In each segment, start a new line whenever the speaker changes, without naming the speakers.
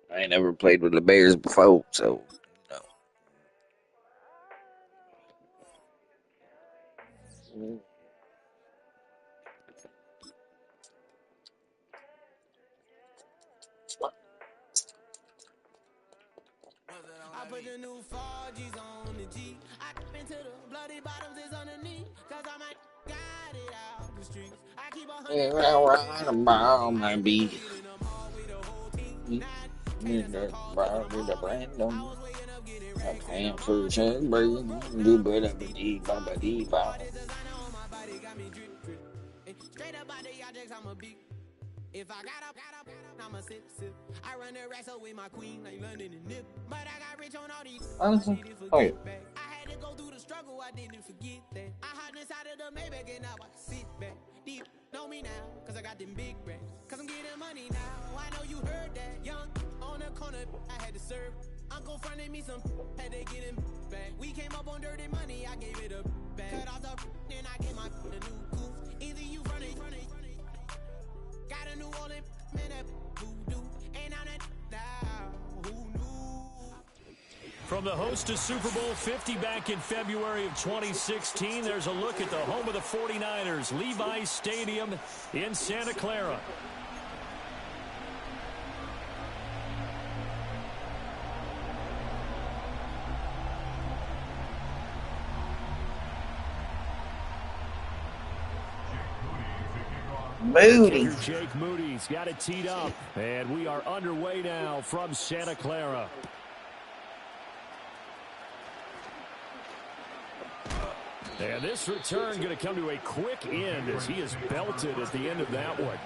I ain't never played with the Bears before, so you
I put the new 4Gs on the G. I into the bloody bottoms is underneath. Cause I might got it out the streets. I keep 100
right about my beat.
in them all with the whole team.
With the random,
I was waking up getting
I
racks.
can't for sure, bring do better, but deep, deep,
Designer on my body got me drip, drip. Straight up out the objects, I'm a big. If I got up, I'ma sip. I run the racks up with my queen, like London and Nip. But I got rich on all these. I didn't forget back. I had to go through the struggle, I didn't forget that. I hopped inside of the Maybach and now I can sit back. Deep, know me now, cause I got them big racks. Cause I'm getting money now, I know you heard that. Young, on the corner, I had to serve. Uncle fronted me some, had to get him back. We came up on dirty money, I gave it a back. Cut off the, then I gave my a new coupe. Either you run it. Got a new Orleans, man, that voodoo. Ain't on that now, who knew?
From the host of Super Bowl 50 back in February of 2016, there's a look at the home of the 49ers, Levi's Stadium in Santa Clara.
Moody.
Jake Moody's got it teed up, and we are underway now from Santa Clara. And this return going to come to a quick end as he is belted at the end of that one.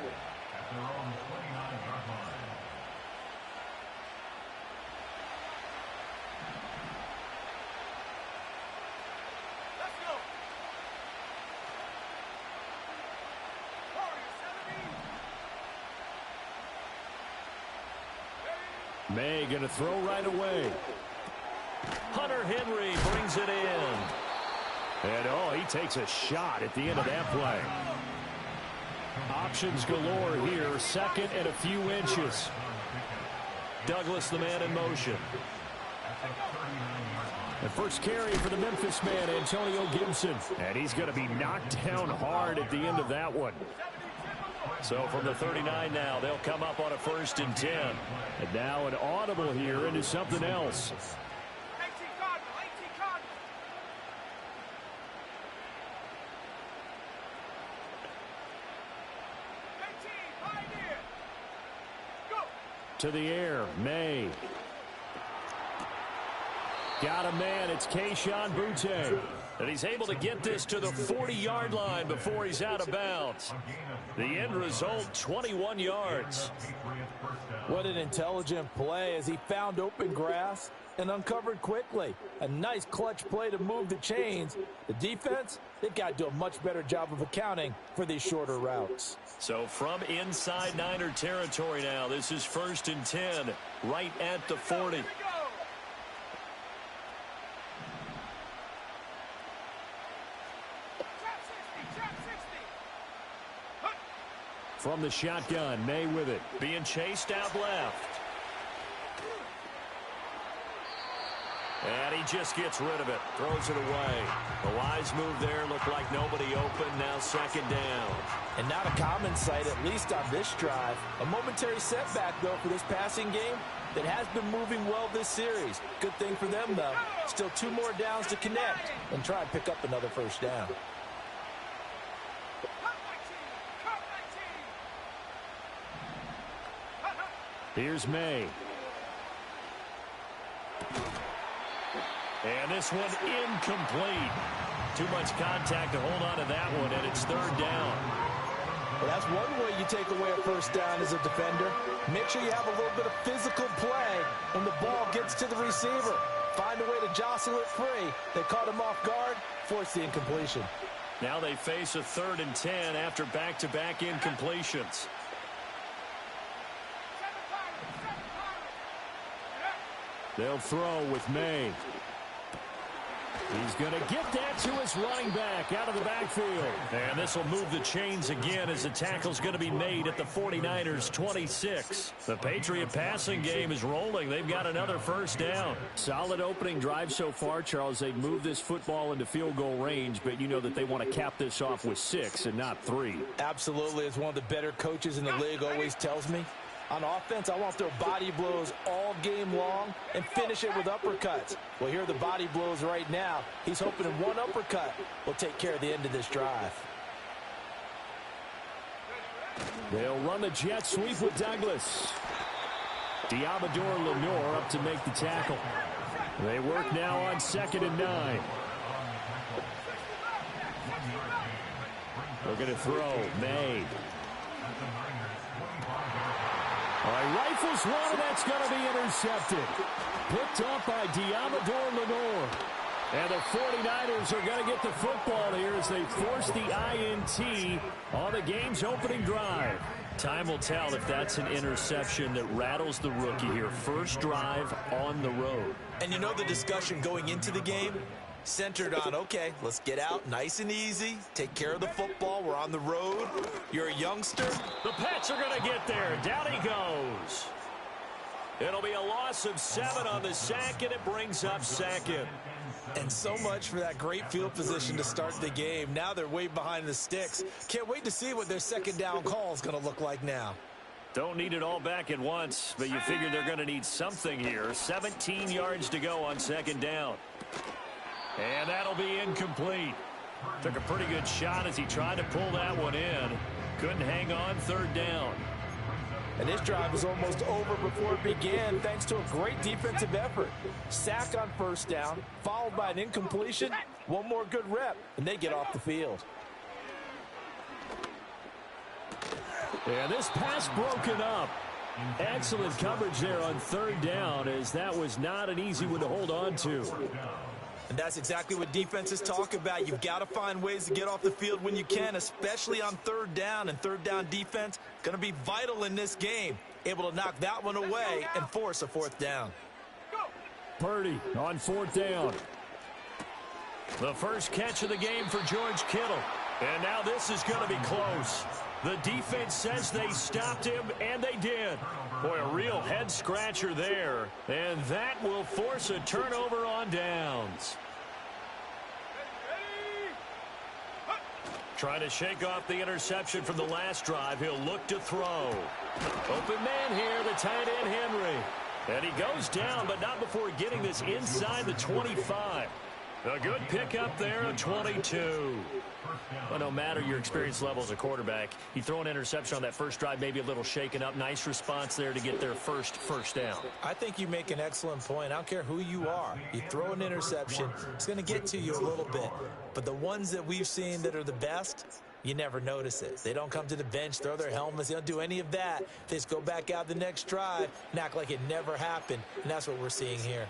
May going to throw right away. Hunter Henry brings it in. And, oh, he takes a shot at the end of that play. Options galore here. Second and a few inches. Douglas, the man in motion. The first carry for the Memphis man, Antonio Gibson. And he's going to be knocked down hard at the end of that one. So from the 39 now, they'll come up on a 1st and 10. And now an audible here into something else. To the air, May. Got a man, it's Kayshon Boutte. And he's able to get this to the 40-yard line before he's out of bounds. The end result, 21 yards.
What an intelligent play as he found open grass and uncovered quickly. A nice clutch play to move the chains. The defense, they've got to do a much better job of accounting for these shorter routes.
So from inside Niner territory now, this is 1st and 10, right at the 40. From the shotgun, May with it. Being chased out left. And he just gets rid of it. Throws it away. The wise move there. Looked like nobody open. Now 2nd down.
And not a common sight, at least on this drive. A momentary setback, though, for this passing game that has been moving well this series. Good thing for them, though. Still 2 more downs to connect and try and pick up another 1st down.
Here's May. And this one incomplete. Too much contact to hold on to that one, and it's 3rd down.
Well, that's one way you take away a 1st down as a defender. Make sure you have a little bit of physical play when the ball gets to the receiver. Find a way to jostle it free. They caught him off guard, forced the incompletion.
Now they face a 3rd and 10 after back-to-back incompletions. They'll throw with May. He's going to get that to his running back out of the backfield. And this will move the chains again as the tackle's going to be made at the 49ers 26. The Patriot passing game is rolling. They've got another first down.
Solid opening drive so far, Charles. They've moved this football into field goal range, but you know that they want to cap this off with 6 and not 3.
Absolutely. As one of the better coaches in the league always tells me, on offense, I want to throw body blows all game long and finish it with uppercuts. Well, here are the body blows right now. He's hoping in one uppercut will take care of the end of this drive.
They'll run the jet sweep with Douglas. Diamador Lenore up to make the tackle. They work now on 2nd and 9. They're going to throw. May. All right, rifles one, and that's going to be intercepted. Picked up by Diamador Lenore. And the 49ers are going to get the football here as they force the INT on the game's opening drive.
Time will tell if that's an interception that rattles the rookie here. First drive on the road.
And you know the discussion going into the game? Centered on, okay, let's get out nice and easy, take care of the football, we're on the road, you're a youngster.
The Pats are going to get there. Down he goes. It'll be a loss of 7 on the sack, and it brings up 2nd.
And so much for that great field position to start the game. Now they're way behind the sticks. Can't wait to see what their 2nd down call is going to look like now.
Don't need it all back at once, but you figure they're going to need something here. 17 yards to go on 2nd down. And that'll be incomplete. Took a pretty good shot as he tried to pull that one in. Couldn't hang on 3rd down.
And this drive is almost over before it began thanks to a great defensive effort. Sack on 1st down, followed by an incompletion. One more good rep, and they get off the field.
And this pass broken up. Excellent coverage there on 3rd down, as that was not an easy one to hold on to.
And that's exactly what defenses talk about. You've got to find ways to get off the field when you can, especially on 3rd down. And 3rd down defense going to be vital in this game. Able to knock that one away and force a 4th down.
Purdy on 4th down.
The first catch of the game for George Kittle. And now this is going to be close. The defense says they stopped him, and they did. Boy, a real head-scratcher there. And that will force a turnover on downs. Trying to shake off the interception from the last drive. He'll look to throw. Open man here, the tight end Henry. And he goes down, but not before getting this inside the 25. A good pickup there at 22. Well, no matter your experience level as a quarterback, you throw an interception on that first drive, maybe a little shaken up. Nice response there to get their first down.
I think you make an excellent point. I don't care who you are. You throw an interception, it's going to get to you a little bit. But the ones that we've seen that are the best, you never notice it. They don't come to the bench, throw their helmets. They don't do any of that. They just go back out the next drive and act like it never happened. And that's what we're seeing here.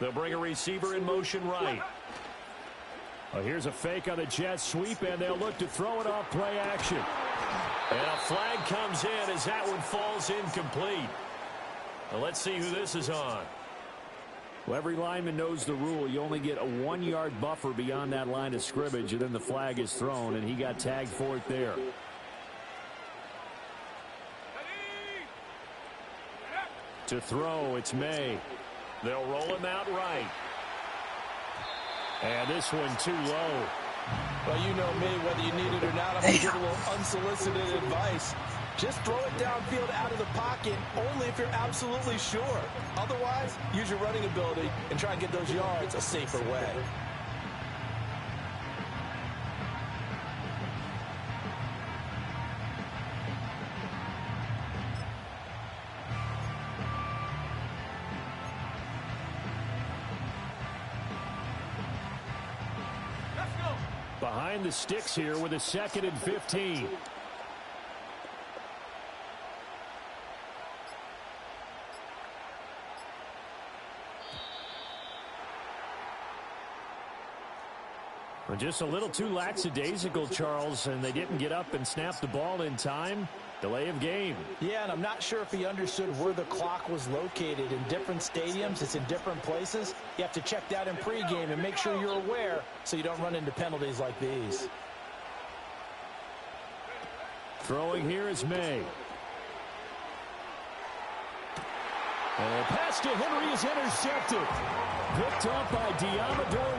They'll bring a receiver in motion right.
Well, here's a fake on the jet sweep, and they'll look to throw it off play action.
And a flag comes in as that one falls incomplete. Well, let's see who this is on.
Well, every lineman knows the rule. You only get a 1-yard buffer beyond that line of scrimmage, and then the flag is thrown, and he got tagged for it there. To throw, it's May.
They'll roll him out right.
And this one too low.
Well, you know me, whether you need it or not, I'm going to give a little unsolicited advice. Just throw it downfield out of the pocket only if you're absolutely sure. Otherwise, use your running ability and try and get those yards a safer way.
behind the sticks here with a 2nd and 15. Well, just a little too lackadaisical, Charles, and they didn't get up and snap the ball in time. Delay of game.
Yeah, and I'm not sure if he understood where the clock was located. In different stadiums, it's in different places. You have to check that in pregame and make sure you're aware so you don't run into penalties like these.
Throwing here is May. And the pass to Henry is intercepted. Picked up by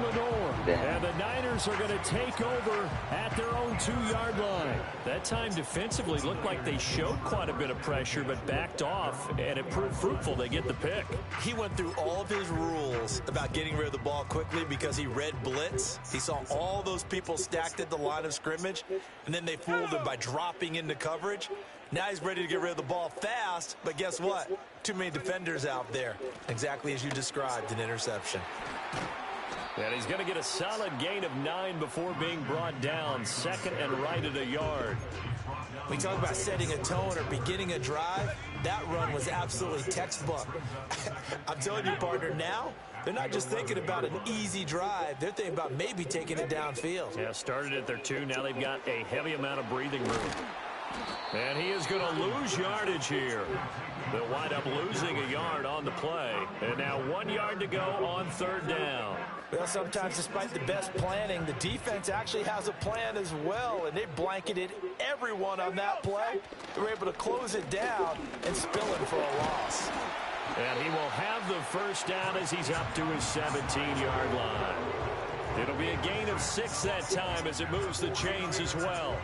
Lenore. And the Niners are going to take over at their own 2-yard line. That time defensively looked like they showed quite a bit of pressure but backed off, and it proved fruitful. They get the pick.
He went through all of his rules about getting rid of the ball quickly because he read blitz. He saw all those people stacked at the line of scrimmage, and then they fooled him by dropping into coverage. Now he's ready to get rid of the ball fast, but guess what? Too many defenders out there. Exactly as you described, an interception.
And he's going to get a solid gain of 9 before being brought down. 2nd and right at a yard.
We talk about setting a tone or beginning a drive. That run was absolutely textbook. I'm telling you, partner, now they're not just thinking about an easy drive. They're thinking about maybe taking it downfield.
Yeah, started at their 2. Now they've got a heavy amount of breathing room. And he is going to lose yardage here. They'll wind up losing a yard on the play. And now 1 yard to go on 3rd down.
Well, sometimes despite the best planning, the defense actually has a plan as well, and they blanketed everyone on that play. They were able to close it down and spill it for a loss.
And he will have the 1st down as he's up to his 17-yard line. It'll be a gain of 6 that time as it moves the chains as well.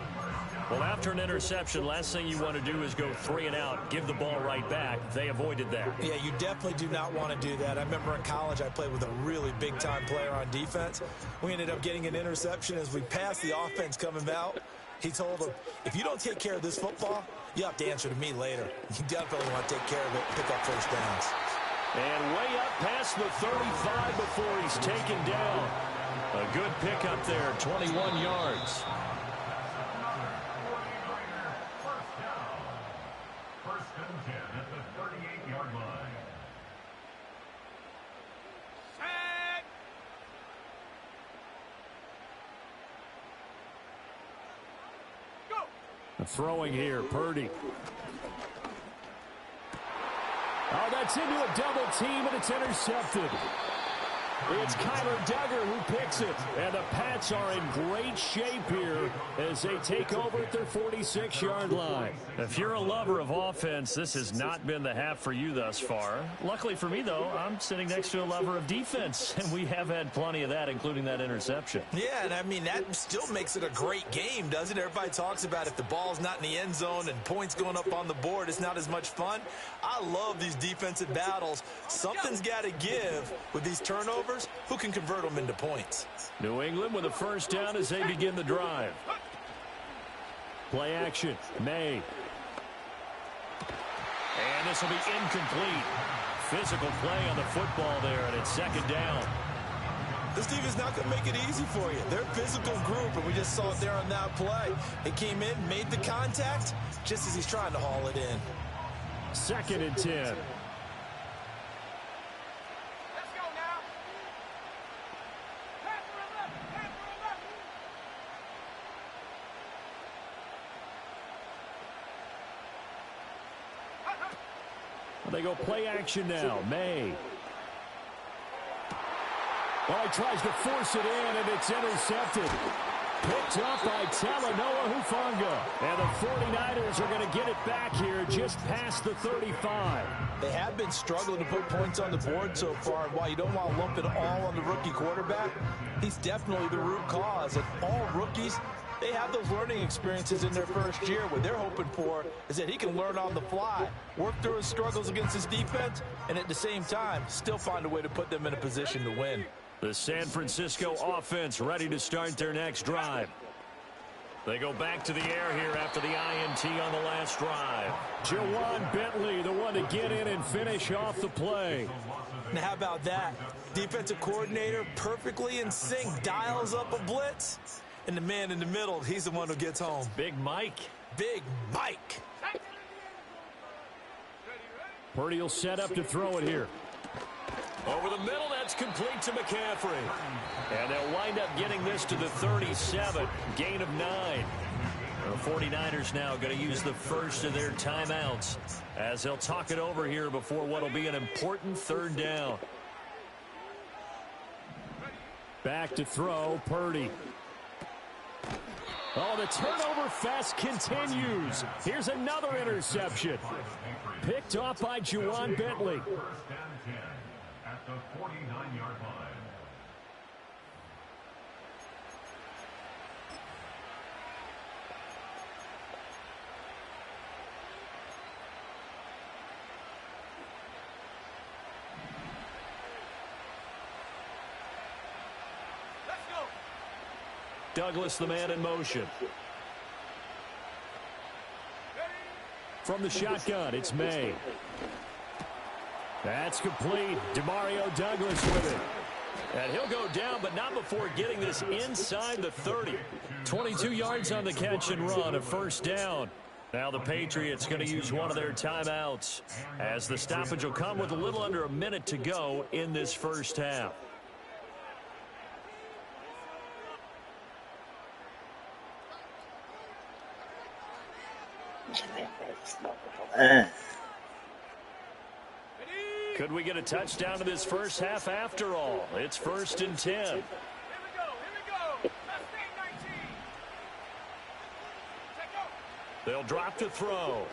Well, after an interception, last thing you want to do is go 3 and out, give the ball right back. They avoided that.
Yeah, you definitely do not want to do that. I remember in college I played with a really big-time player on defense. We ended up getting an interception as we passed the offense coming out. He told him, if you don't take care of this football, you have to answer to me later. You definitely want to take care of it, pick up 1st downs.
And way up past the 35 before he's taken down. A good pickup there, 21 yards. Throwing here, Purdy. Oh, that's into a double team, and it's intercepted. It's Kyler Duggar who picks it. And the Pats are in great shape here as they take over at their 46-yard line. If you're a lover of offense, this has not been the half for you thus far. Luckily for me, though, I'm sitting next to a lover of defense, and we have had plenty of that, including that interception.
Yeah, and I mean, that still makes it a great game, doesn't it? Everybody talks about if the ball's not in the end zone and points going up on the board, it's not as much fun. I love these defensive battles. Something's got to give with these turnovers. Who can convert them into points?
New England with a 1st down as they begin the drive. Play action. May. And this will be incomplete. Physical play on the football there, and it's 2nd down.
This team is not going to make it easy for you. They're a physical group, and we just saw it there on that play. It came in, made the contact, just as he's trying to haul it in.
2nd and 10. They go play action now. May. Well, he tries to force it in, and it's intercepted. Picked up by Talanoa Hufanga. And the 49ers are going to get it back here just past the 35.
They have been struggling to put points on the board so far. And while you don't want to lump it all on the rookie quarterback, he's definitely the root cause. And all rookies, they have those learning experiences in their first year. What they're hoping for is that he can learn on the fly, work through his struggles against his defense, and at the same time, still find a way to put them in a position to win.
The San Francisco offense ready to start their next drive. They go back to the air here after the INT on the last drive. Jawan Bentley, the one to get in and finish off the play.
Now, how about that? Defensive coordinator perfectly in sync, dials up a blitz. And the man in the middle, he's the one who gets home.
Big Mike.
Big Mike.
Purdy will set up to throw it here.
Over the middle, that's complete to McCaffrey. And they'll wind up getting this to the 37, gain of 9. The 49ers now going to use the first of their timeouts as they'll talk it over here before what will be an important third down.
Back to throw, Purdy. Oh, the turnover fest continues. Here's another interception. Picked off by Juwan Bentley.
At the 49-yard line.
Douglas, the man in motion.
From the shotgun, it's May. That's complete. Demario Douglas with it.
And he'll go down, but not before getting this inside the 30. 22 yards on the catch and run, a first down. Now the Patriots going to use one of their timeouts as the stoppage will come with a little under a minute to go in this first half. Could we get a touchdown to this first half after all? It's 1st and 10.
Here we go.
They'll drop to throw.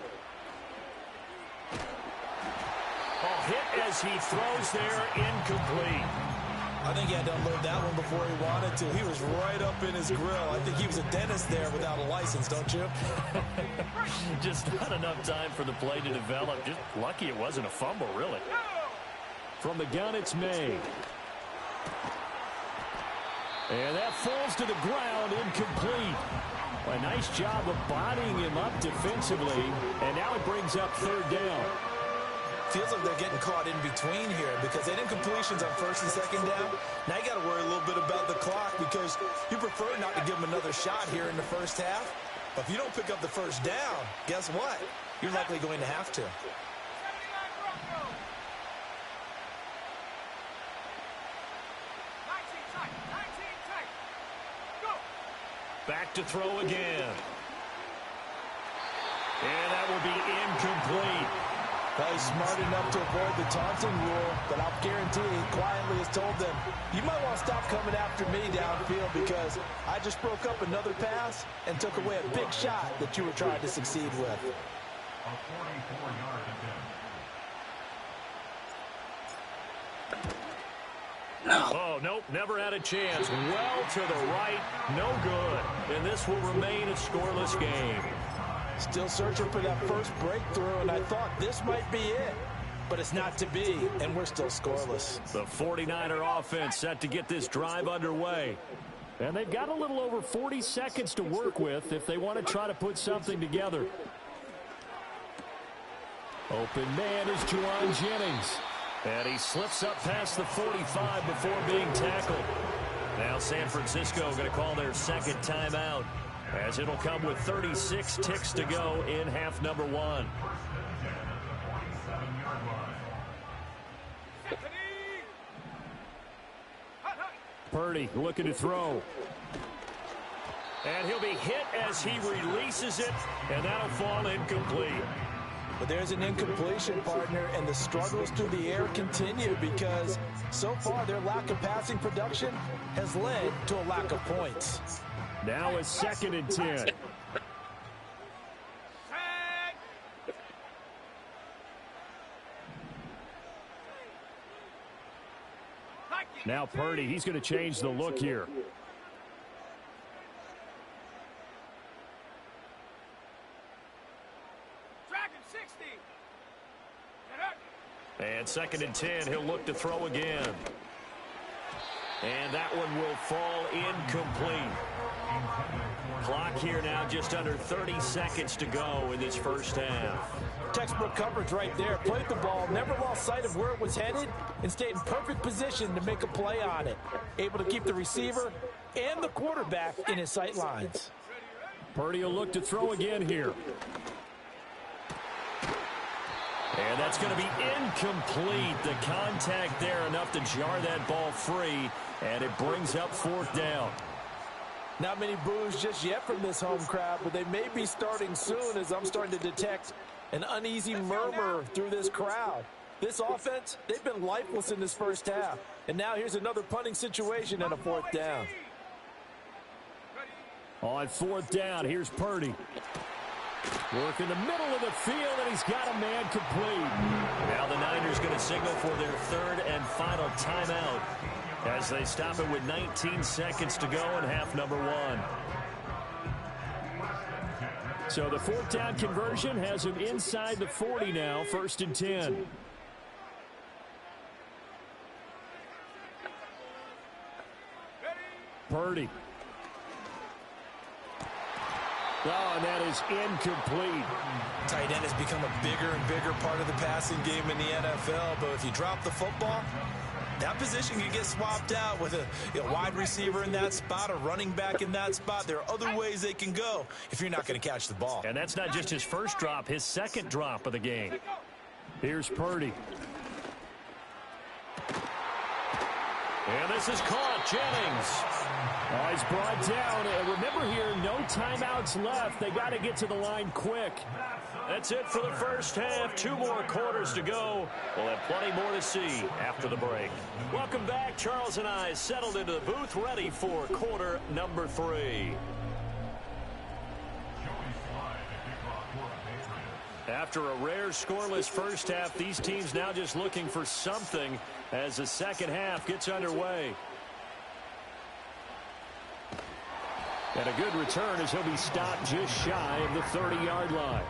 Oh, hit as he throws there, incomplete.
I think he had to unload that one before he wanted to. He was right up in his grill. I think he was a dentist there without a license, don't you?
Just not enough time for the play to develop. Just lucky it wasn't a fumble, really.
From the gun, it's May. And that falls to the ground, incomplete. A nice job of bodying him up defensively. And now it brings up third down.
Feels like they're getting caught in between here because they did incompletions on 1st and 2nd down. Now you got to worry a little bit about the clock because you prefer not to give them another shot here in the first half. But if you don't pick up the first down, guess what? You're likely going to have to.
Back to throw again. And that will be incomplete.
Well, he's smart enough to avoid the taunting rule, but I'll guarantee he quietly has told them, you might want to stop coming after me downfield because I just broke up another pass and took away a big shot that you were trying to succeed with.
A 44-yard attempt.
Oh, nope, never had a chance. Well to the right, no good. And this will remain a scoreless game.
Still searching for that first breakthrough, and I thought this might be it. But it's not to be, and we're still scoreless.
The 49er offense set to get this drive underway.
And they've got a little over 40 seconds to work with if they want to try to put something together. Open man is Juwan Jennings.
And he slips up past the 45 before being tackled. Now San Francisco going to call their second timeout, as it'll come with 36 ticks to go in half number 1.
Purdy looking to throw.
And he'll be hit as he releases it, and that'll fall incomplete.
But there's an incompletion, partner, and the struggles through the air continue because so far their lack of passing production has led to a lack of points.
Now it's 2nd and 10. Now Purdy, he's going to change the look here.
And 2nd and 10, he'll look to throw again. And that one will fall incomplete. Clock here now just under 30 seconds to go in this first half.
Textbook coverage right there. Played the ball, never lost sight of where it was headed, and stayed in perfect position to make a play on it. Able to keep the receiver and the quarterback in his sight lines.
Purdy will look to throw again here.
And that's going to be incomplete. The contact there enough to jar that ball free, and it brings up fourth down.
Not many boos just yet from this home crowd, but they may be starting soon as I'm starting to detect an uneasy murmur through this crowd. This offense, they've been lifeless in this first half. And now here's another punting situation and a fourth down.
On fourth down, here's Purdy. Work in the middle of the field, and he's got a man complete.
Now the Niners going to signal for their third and final timeout as they stop it with 19 seconds to go in half number one.
So the fourth down conversion has him inside the 40 now, 1st and 10. Purdy. Oh, and that is incomplete.
Tight end has become a bigger and bigger part of the passing game in the NFL, but if you drop the football, that position can get swapped out with a wide receiver in that spot, a running back in that spot. There are other ways they can go if you're not going to catch the ball.
And that's not just his first drop, his second drop of the game.
Here's Purdy.
And this is caught. Jennings.
Oh, he's brought down. Remember here, no timeouts left. They got to get to the line quick.
That's it for the first half. 2 more quarters to go. We'll have plenty more to see after the break. Welcome back. Charles and I settled into the booth, ready for quarter number 3. After a rare scoreless first half, these teams now just looking for something as the second half gets underway.
And a good return as he'll be stopped just shy of the 30-yard line.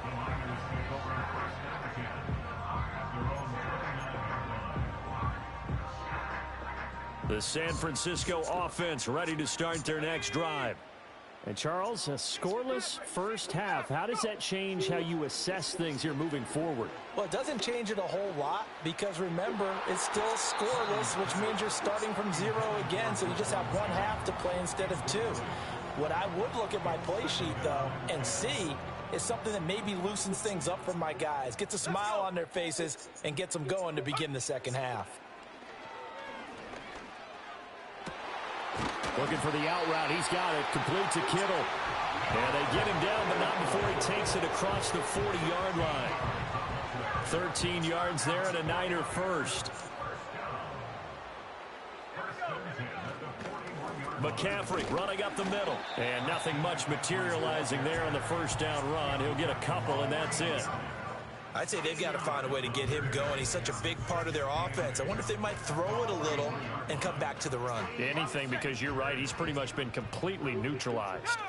The San Francisco offense ready to start their next drive.
And Charles, a scoreless first half. How does that change how you assess things here moving forward?
Well, it doesn't change it a whole lot because, remember, it's still scoreless, which means you're starting from 0 again, so you just have one half to play instead of 2. What I would look at my play sheet, though, and see is something that maybe loosens things up for my guys, gets a smile on their faces, and gets them going to begin the second half.
Looking for the out route. He's got it. Complete to Kittle.
And they get him down, but not before he takes it across the 40-yard line. 13 yards there and a Niner first. McCaffrey running up the middle. And nothing much materializing there on the first down run. He'll get a couple, and that's it.
I'd say they've got to find a way to get him going. He's such a big part of their offense. I wonder if they might throw it a little and come back to the run.
Anything, because you're right. He's pretty much been completely neutralized.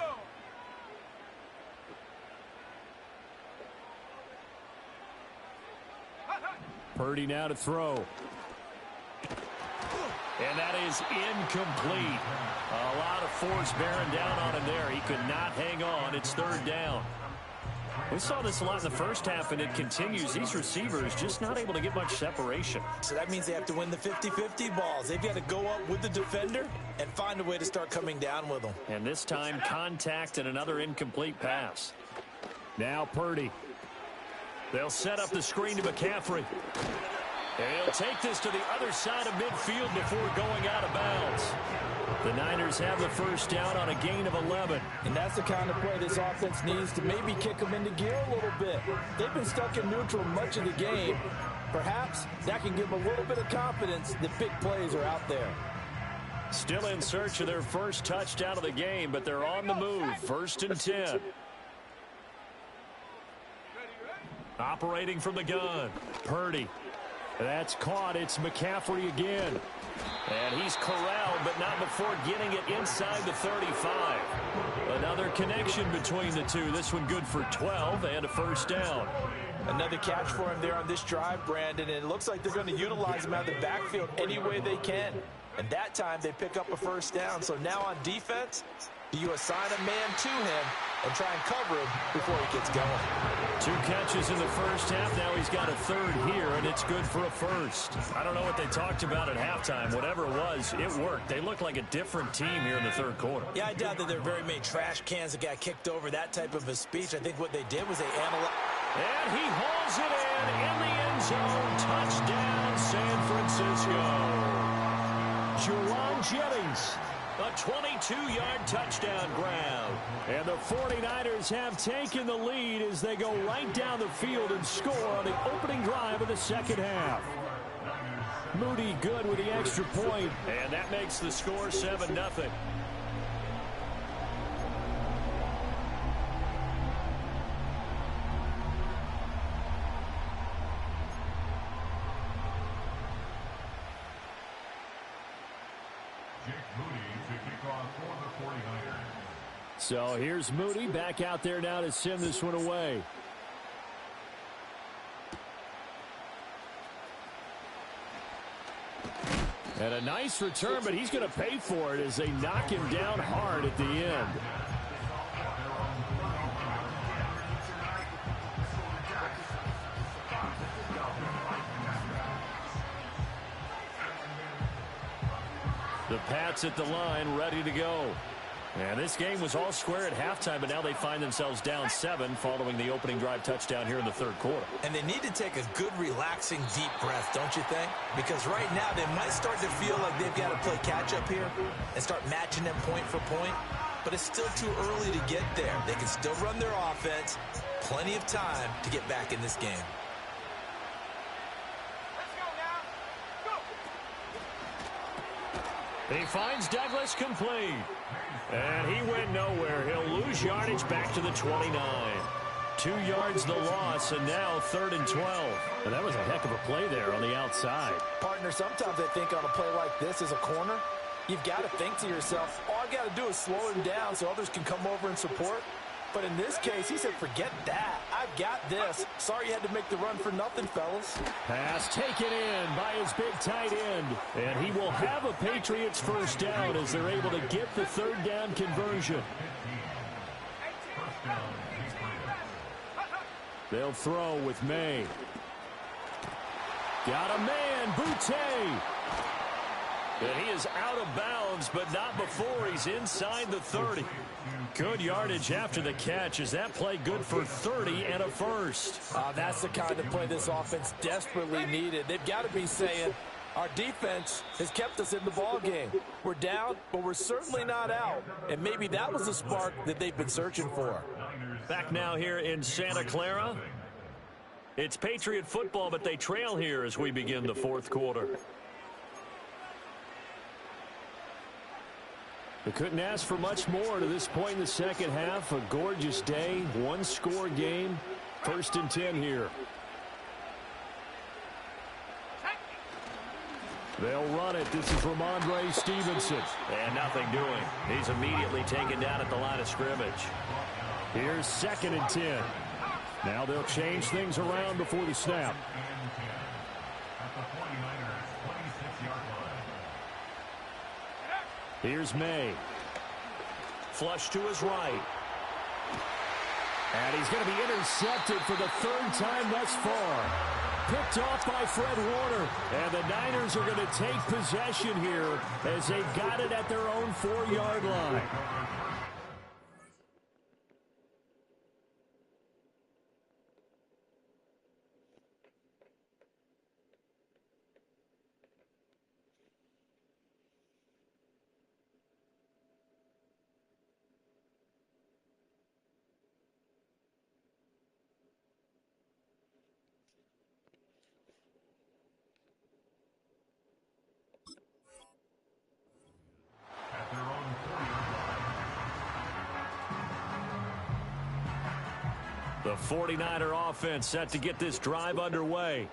Purdy now to throw.
And that is incomplete. A lot of force bearing down on him there. He could not hang on. It's third down. We saw this a lot in the first half, and it continues. These receivers just not able to get much separation.
So that means they have to win the 50-50 balls. They've got to go up with the defender and find a way to start coming down with them.
And this time, contact and another incomplete pass.
Now Purdy.
They'll set up the screen to McCaffrey. And he'll take this to the other side of midfield before going out of bounds. The Niners have the first down on a gain of 11.
And that's the kind of play this offense needs to maybe kick them into gear a little bit. They've been stuck in neutral much of the game. Perhaps that can give them a little bit of confidence that big plays are out there.
Still in search of their first touchdown of the game, but they're on the move. 1st and 10. Operating from the gun. Purdy.
That's caught. It's McCaffrey again.
And he's corralled, but not before getting it inside the 35. Another connection between the two. This one good for 12 and a first down.
Another catch for him there on this drive, Brandon, and it looks like they're going to utilize him out of the backfield any way they can. And that time they pick up a first down. So now on defense, Do you assign a man to him and try and cover him before he gets going?
2 catches in the first half. Now he's got a third here, and it's good for a first. I don't know what they talked about at halftime. Whatever it was, it worked. They look like a different team here in the third quarter.
Yeah, I doubt that there are very many trash cans that got kicked over, that type of a speech. I think what they did was they analyzed.
And he hauls it in the end zone. Touchdown, San Francisco. Juwan Jennings. A 22-yard touchdown grab. And the 49ers have taken the lead as they go right down the field and score on the opening drive of the second half. Moody good with the extra point, and that makes the score 7-0. So here's Moody back out there now to send this one away. And a nice return, but he's going to pay for it as they knock him down hard at the end. The Pats at the line, ready to go. And this game was all square at halftime, but now they find themselves down 7 following the opening drive touchdown here in the third quarter.
And they need to take a good, relaxing, deep breath, don't you think? Because right now they might start to feel like they've got to play catch-up here and start matching them point for point. But it's still too early to get there. They can still run their offense. Plenty of time to get back in this game.
He finds Douglas complete. And he went nowhere. He'll lose yardage back to the 29. 2 yards the loss, and now 3rd and 12. And that was a heck of a play there on the outside.
Partner, sometimes I think on a play like this as a corner, you've got to think to yourself, all I've got to do is slow him down so others can come over and support. But in this case, he said, forget that. I've got this. Sorry you had to make the run for nothing, fellas.
Pass taken in by his big tight end. And he will have a Patriots first down as they're able to get the 3rd down conversion. They'll throw with May. Got a man, Boutte. And he is out of bounds, but not before he's inside the 30. Good yardage after the catch. Is that play good for 30 and a first?
That's the kind of play this offense desperately needed. They've got to be saying, our defense has kept us in the ball game. We're down, but we're certainly not out. And maybe that was the spark that they've been searching for.
Back now here in Santa Clara. It's Patriot football, but they trail here as we begin the 4th quarter. They couldn't ask for much more to this point in the second half. A gorgeous day, 1-score game. 1st and 10 here. They'll run it. This is Ramondre Stevenson. And nothing doing. He's immediately taken down at the line of scrimmage. Here's 2nd and 10. Now they'll change things around before the snap. Here's May. Flush to his right. And he's going to be intercepted for the 3rd time thus far. Picked off by Fred Warner. And the Niners are going to take possession here as they've got it at their own 4-yard line. The 49er offense set to get this drive underway.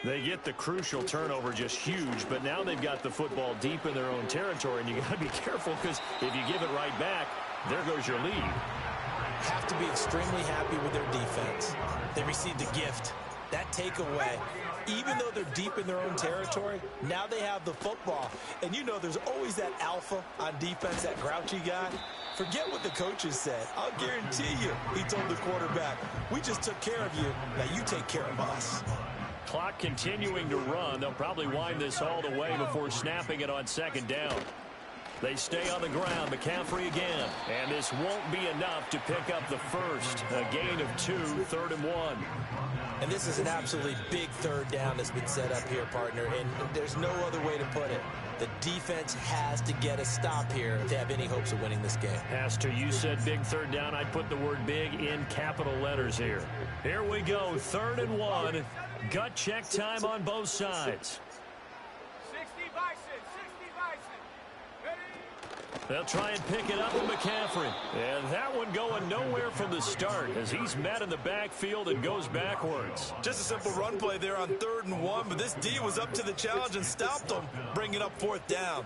They get the crucial turnover, just huge, but now they've got the football deep in their own territory, and you got to be careful because if you give it right back, there goes your lead.
Have to be extremely happy with their defense. They received a gift That takeaway, even though they're deep in their own territory, now they have the football. And you know there's always that alpha on defense, that grouchy guy. Forget what the coaches said. I'll guarantee you, he told the quarterback, we just took care of you, now you take care of us.
Clock continuing to run. They'll probably wind this all the way before snapping it on second down. They stay on the ground. McCaffrey again. And this won't be enough to pick up the first. A gain of 2, 3rd and 1.
And this is an absolutely big third down that's been set up here, partner. And there's no other way to put it. The defense has to get a stop here to have any hopes of winning this game.
Pastor, you said big third down. I'd put the word big in capital letters here. Here we go. 3rd and 1. Gut check time on both sides.
60 Bison, 60 Bison. Ready?
They'll try and pick it up with McCaffrey. And that one going nowhere from the start as he's met in the backfield and goes backwards.
Just a simple run play there on 3rd and 1, but this D was up to the challenge and stopped them, bringing up 4th down.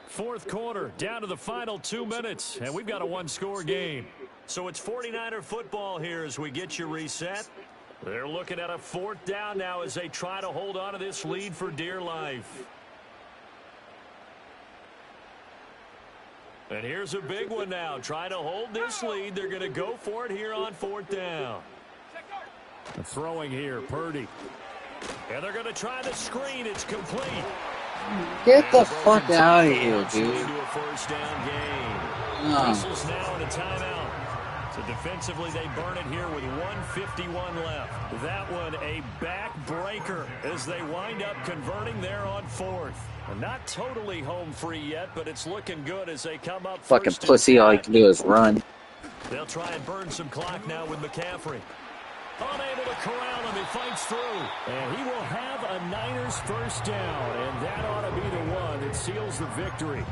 Fourth quarter, down to the final 2 minutes, and we've got a one-score game. So it's 49er football here as we get you reset. They're looking at a 4th down now as they try to hold on to this lead for dear life. And here's a big one now. Trying to hold this lead. They're going to go for it here on 4th down. Throwing here, Purdy. And they're going to try the screen. It's complete.
Get the fuck out of here, dude.
Into a 1st down game. Whistles now in a timeout. So defensively, they burn it here with 1:51 left. That one a backbreaker as they wind up converting there on 4th. Not totally home free yet, but it's looking good as they come up.
Fucking pussy, all you can do is run.
They'll try and burn some clock now with McCaffrey. Unable to corral him. He fights through.
And he will have a Niners 1st down, and that ought to be the one that seals the victory.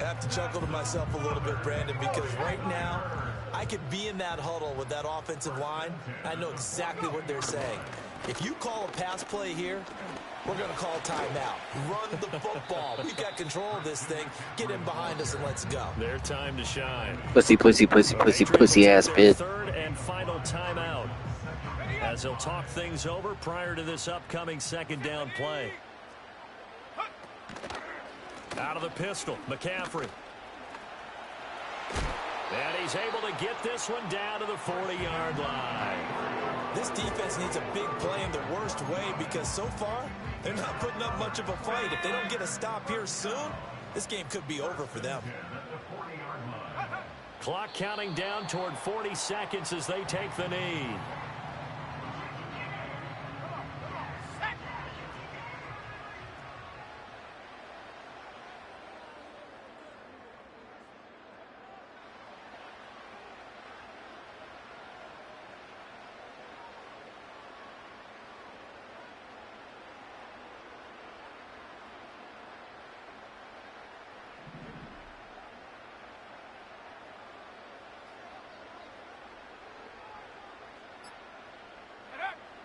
I have to chuckle to myself a little bit, Brandon, because right now I could be in that huddle with that offensive line. I know exactly what they're saying. If you call a pass play here, we're going to call timeout. Run the football. We've got control of this thing. Get in behind us and let's go.
Their time to shine.
Pussy, pussy, pussy, pussy, pussy ass bitch.
3rd and final timeout as they'll talk things over prior to this upcoming 2nd down play. Out of the pistol, McCaffrey. And he's able to get this one down to the 40-yard line.
This defense needs a big play in the worst way because so far they're not putting up much of a fight. If they don't get a stop here soon, this game could be over for them.
Clock counting down toward 40 seconds as they take the knee.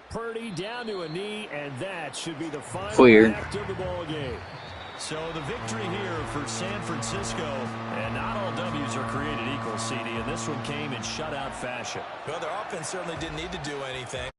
Purdy down to a knee, and that should be the final
Weird.
act of the ball game.
So the victory here for San Francisco, and not all W's are created equal, CD, and this one came in shutout fashion.
Well, their offense certainly didn't need to do anything.